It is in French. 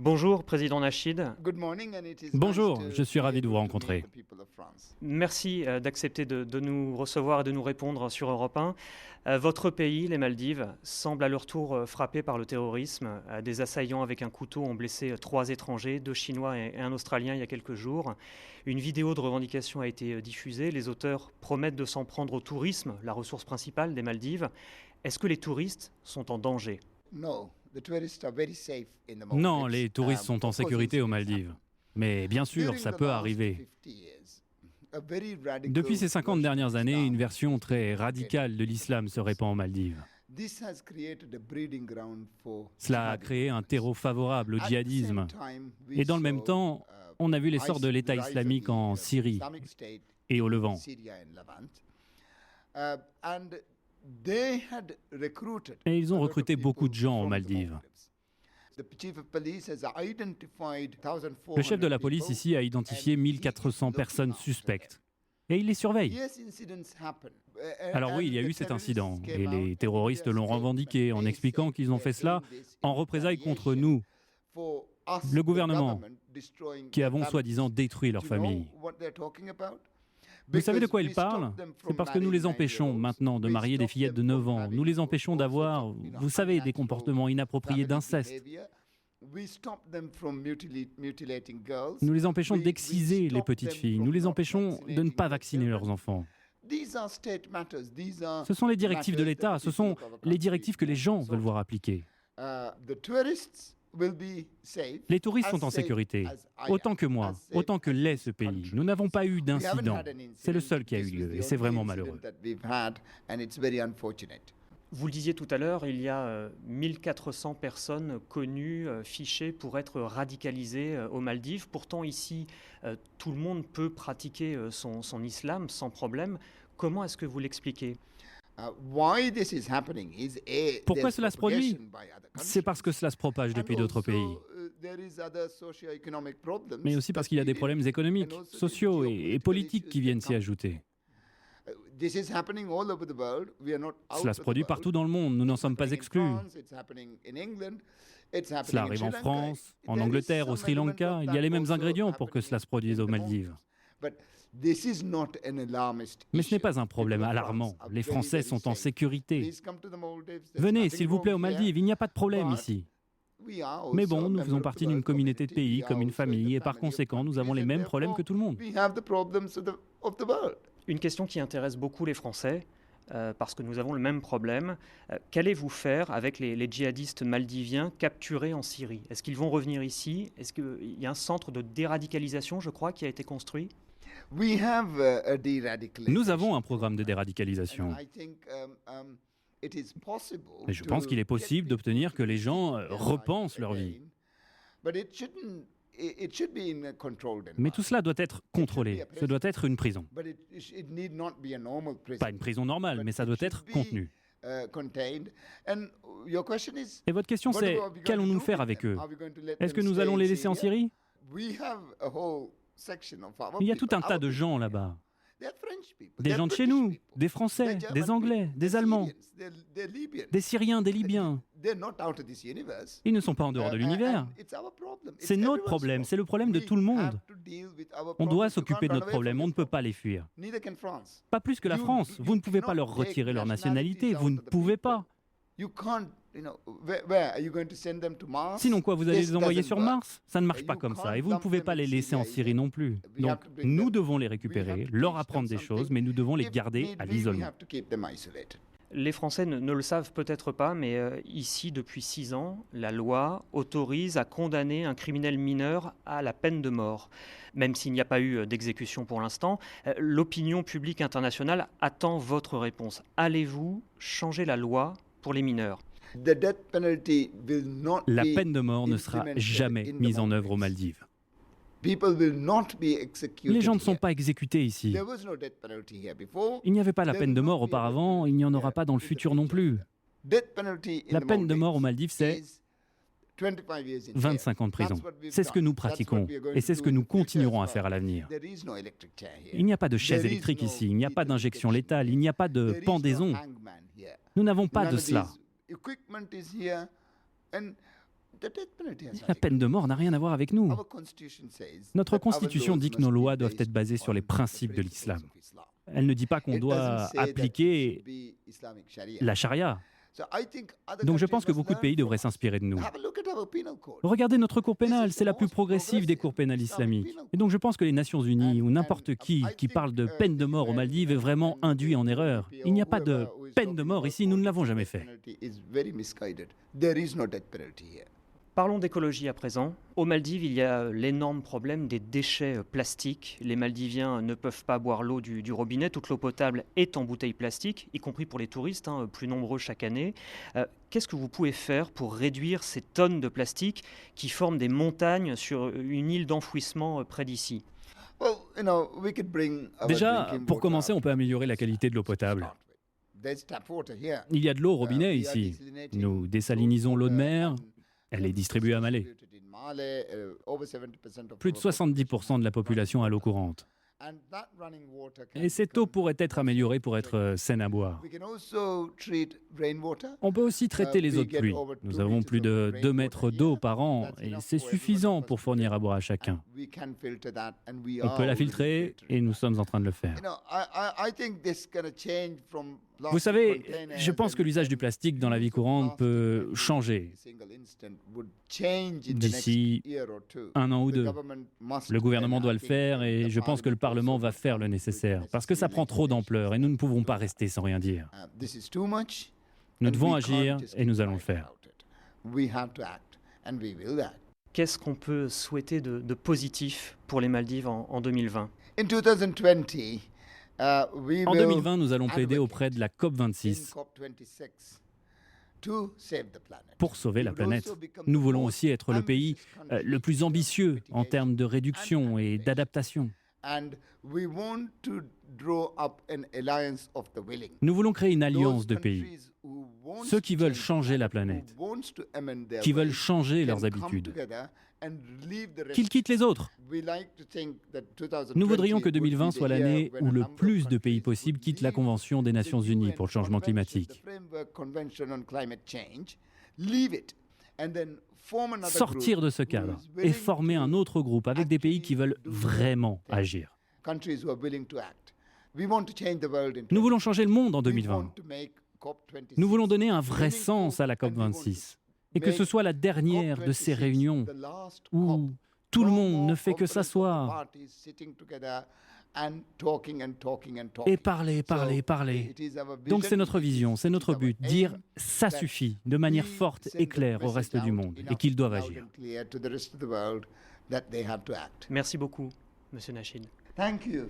Bonjour, Président Nachid. Bonjour, je suis ravi de vous rencontrer. Merci d'accepter de nous recevoir et de nous répondre sur Europe 1. Votre pays, les Maldives, semble à leur tour frappé par le terrorisme. Des assaillants avec un couteau ont blessé 3 étrangers, 2 Chinois et un Australien il y a quelques jours. Une vidéo de revendication a été diffusée. Les auteurs promettent de s'en prendre au tourisme, la ressource principale des Maldives. Est-ce que les touristes sont en danger ? Non, les touristes sont en sécurité aux Maldives. Mais bien sûr, ça peut arriver. Depuis ces 50 dernières années, une version très radicale de l'islam se répand aux Maldives. Cela a créé un terreau favorable au djihadisme. Et dans le même temps, on a vu l'essor de l'État islamique en Syrie et au Levant. Et ils ont recruté beaucoup de gens aux Maldives. Le chef de la police ici a identifié 1400 personnes suspectes. Et il les surveille. Alors oui, il y a eu cet incident. Et les terroristes l'ont revendiqué en expliquant qu'ils ont fait cela en représailles contre nous, le gouvernement, qui avons soi-disant détruit leur famille. Vous savez de quoi ils parlent? C'est parce que nous les empêchons maintenant de marier des fillettes de 9 ans. Nous les empêchons d'avoir, vous savez, des comportements inappropriés d'inceste. Nous les empêchons d'exciser les petites filles. Nous les empêchons de ne pas vacciner leurs enfants. Ce sont les directives de l'État, ce sont les directives que les gens veulent voir appliquées. Les touristes sont en sécurité, autant que moi, autant que l'est ce pays. Nous n'avons pas eu d'incident. C'est le seul qui a eu lieu et c'est vraiment malheureux. Vous le disiez tout à l'heure, il y a 1400 personnes connues, fichées pour être radicalisées aux Maldives. Pourtant ici, tout le monde peut pratiquer son islam sans problème. Comment est-ce que vous l'expliquez ? Pourquoi cela se produit? C'est parce que cela se propage depuis d'autres pays. Mais aussi parce qu'il y a des problèmes économiques, sociaux et politiques qui viennent s'y ajouter. Cela se produit partout dans le monde, nous n'en sommes pas exclus. Cela arrive en France, en Angleterre, au Sri Lanka. Il y a les mêmes ingrédients pour que cela se produise aux Maldives. Mais ce n'est pas un problème alarmant. Les Français sont en sécurité. Venez, s'il vous plaît, aux Maldives, il n'y a pas de problème ici. Mais bon, nous faisons partie d'une communauté de pays, comme une famille, et par conséquent, nous avons les mêmes problèmes que tout le monde. Une question qui intéresse beaucoup les Français, parce que nous avons le même problème. Qu'allez-vous faire avec les djihadistes maldiviens capturés en Syrie? Est-ce qu'ils vont revenir ici? Est-ce qu'il y a un centre de déradicalisation, je crois, qui a été construit? Nous avons un programme de déradicalisation. Et je pense qu'il est possible d'obtenir que les gens repensent leur vie. Mais tout cela doit être contrôlé. Ce doit être une prison. Pas une prison normale, mais ça doit être contenu. Et votre question c'est, qu'allons-nous faire avec eux? Est-ce que nous allons les laisser en Syrie? Il y a tout un tas de gens là-bas. Des gens de chez nous, des Français, des Anglais, des Allemands, des Syriens, des Libyens. Ils ne sont pas en dehors de l'univers. C'est notre problème, c'est le problème de tout le monde. On doit s'occuper de notre problème, on ne peut pas les fuir. Pas plus que la France. Vous ne pouvez pas leur retirer leur nationalité, vous ne pouvez pas. Sinon quoi, vous allez les envoyer sur Mars? Ça ne marche pas comme ça, et vous ne pouvez pas les laisser en Syrie non plus. Donc nous devons les récupérer, leur apprendre des choses, mais nous devons les garder à l'isolement. Les Français ne le savent peut-être pas, mais ici, depuis 6 ans, la loi autorise à condamner un criminel mineur à la peine de mort. Même s'il n'y a pas eu d'exécution pour l'instant, l'opinion publique internationale attend votre réponse. Allez-vous changer la loi pour les mineurs? La peine de mort ne sera jamais mise en œuvre aux Maldives. Les gens ne sont pas exécutés ici. Il n'y avait pas la peine de mort auparavant, il n'y en aura pas dans le futur non plus. La peine de mort aux Maldives, c'est 25 ans de prison. C'est ce que nous pratiquons et c'est ce que nous continuerons à faire à l'avenir. Il n'y a pas de chaise électrique ici, il n'y a pas d'injection létale, il n'y a pas de pendaison. Nous n'avons pas de cela. La peine de mort n'a rien à voir avec nous. Notre Constitution dit que nos lois doivent être basées sur les principes de l'islam. Elle ne dit pas qu'on doit appliquer la charia. Donc je pense que beaucoup de pays devraient s'inspirer de nous. Regardez notre cour pénale, c'est la plus progressive des cours pénales islamiques. Et donc je pense que les Nations Unies ou n'importe qui parle de peine de mort aux Maldives est vraiment induit en erreur. Il n'y a pas de peine de mort ici, nous ne l'avons jamais fait. Parlons d'écologie à présent. Aux Maldives, il y a l'énorme problème des déchets plastiques. Les Maldiviens ne peuvent pas boire l'eau du robinet. Toute l'eau potable est en bouteilles plastiques, y compris pour les touristes, plus nombreux chaque année. Qu'est-ce que vous pouvez faire pour réduire ces tonnes de plastique qui forment des montagnes sur une île d'enfouissement près d'ici ? Déjà, pour commencer, on peut améliorer la qualité de l'eau potable. Il y a de l'eau au robinet ici. Nous désalinisons l'eau de mer. Elle est distribuée à Malé. Plus de 70% de la population a l'eau courante. Et cette eau pourrait être améliorée pour être saine à boire. On peut aussi traiter les eaux de pluie. Nous avons plus de 2 mètres d'eau par an et c'est suffisant pour fournir à boire à chacun. On peut la filtrer et nous sommes en train de le faire. Vous savez, je pense que l'usage du plastique dans la vie courante peut changer d'ici 1 an ou 2. Le gouvernement doit le faire et je pense que le Parlement va faire le nécessaire parce que ça prend trop d'ampleur et nous ne pouvons pas rester sans rien dire. Nous devons agir et nous allons le faire. Qu'est-ce qu'on peut souhaiter de positif pour les Maldives en 2020 ? En 2020, nous allons plaider auprès de la COP26 pour sauver la planète. Nous voulons aussi être le pays le plus ambitieux en termes de réduction et d'adaptation. Nous voulons créer une alliance de pays, ceux qui veulent changer la planète, qui veulent changer leurs habitudes, qu'ils quittent les autres. Nous voudrions que 2020 soit l'année où le plus de pays possible quittent la Convention des Nations Unies pour le changement climatique. Sortir de ce cadre et former un autre groupe avec des pays qui veulent vraiment agir. Nous voulons changer le monde en 2020. Nous voulons donner un vrai sens à la COP26 et que ce soit la dernière de ces réunions où tout le monde ne fait que s'asseoir et parler, parler, parler. Donc c'est notre vision, c'est notre but, dire « ça suffit » de manière forte et claire au reste du monde et qu'ils doivent agir. Merci beaucoup, Monsieur Nasheed. Thank you.